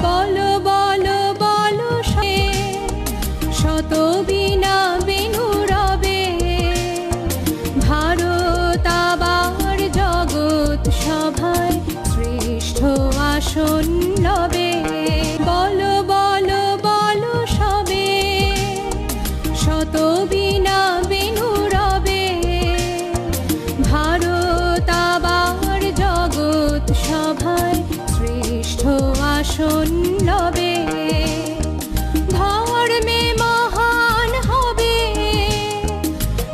বলো বলো বলো শত বীণা বেনু রবে, ভারত আবার জগৎ সভায় শ্রেষ্ঠ আসন লবে। বলো বলো বলো সবে, শত বীণা বেনু রবে, ভারত আবার জগৎ সভায় শ্রেষ্ঠ আসন লবে। ধর্মে মহান হবে,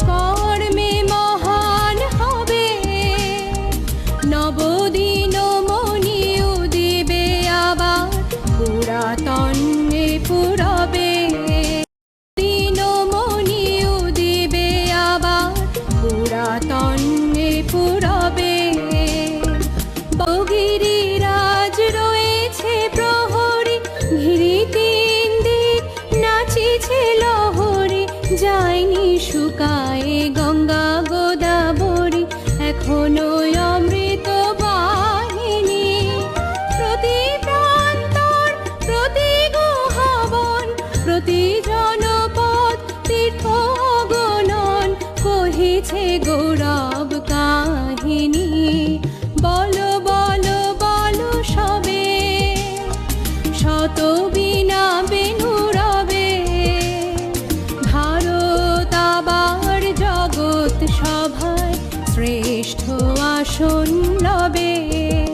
কর্মে মহান হবে, নবদিন মণি উদিবে আবার পুরাতনে পুরবে। দিন মণি উদিবে আবার পুরাতনে পুরবে। গিরিরাজ রয়েছে প্রহরী, ঘিরি তিন দিক নাচিছে লহরী, যায়নি শুকায়ে গঙ্গা গোদাবরী, এখনো অমৃত বাহিনী। প্রতি প্রান্তর প্রতি গুহাবন প্রতি জনপদ তীর্থ গণন, কহিছে গৌরব কাহিনী। বলো বলো বলো সবে, শত বীণা বেনু রবে, ভারত আবার জগৎ সভায় শ্রেষ্ঠ আসন লবে।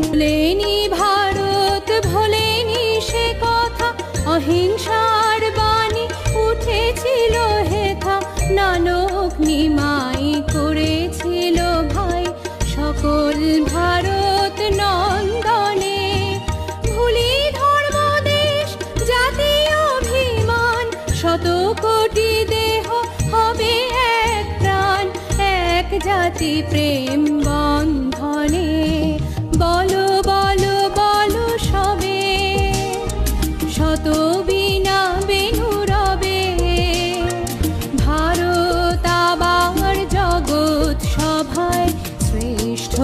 ভোলেনি ভারত ভোলেনি সে কথা, অহিংসার বাণী উঠেছিল হেথা, নানক নিমাই করেছিল ভাই সকল ভারত নন্দনে। ভুলি ধর্ম দেশ জাতি অভিমান, শত কোটি দেহ হবে এক প্রাণ, এক জাতি প্রেম বন্ধনে। বলো বলো বলো সবে, শত বীণা বেনু রবে, ভারত আবার জগৎ সভায় শ্রেষ্ঠ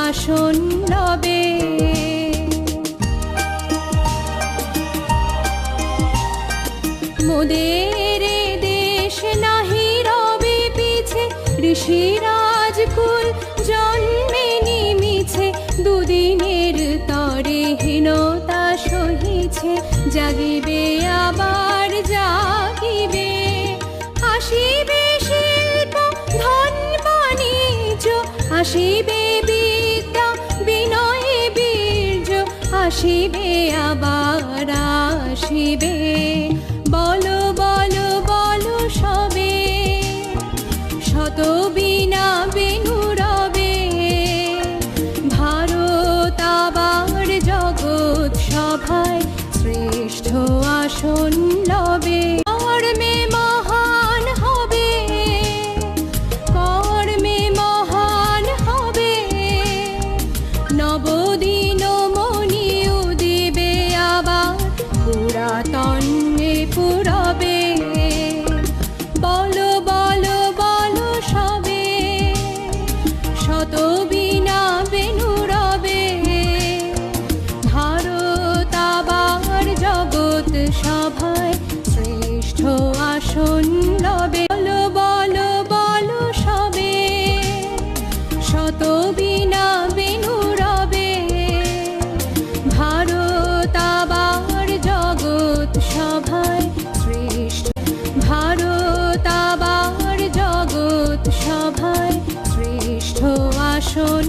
আসন লবে। মোদের দেশ নাহি রবে পিছে, ঋষিরাজ কুল জন্মে নিমিছে, দুদিনের তরে হীনতা সহিছে, জাগিবে আবার জাগিবে। আসিবে শিল্প ধন বাণিজ্য, আসিবে বিদ্যা বিনয়ে বীর্য, আসিবে আবার আসিবে। বলো বলো বলো সবে, শত বীণা বেনু রবে, ভারত আবার জগৎ সভায় শ্রেষ্ঠ আসন লবে। কর্মে মহান হবে, কর্মে মহান হবে, নবদিন মণি উদিবে আবার পুরাতনে পুরবে। বলো বলো বলো সবে, শত বীণা বেনু রবে, ভারত আবার জগৎ সভায় শ্রেষ্ঠ আসন লবে। বলো বলো বলো সবে, শত বীণা বেনু রবে, ভারত আবার জগৎ সভায় শ্রেষ্ঠ, ভারত আবার জগৎ সভায় শ্রেষ্ঠ আসন।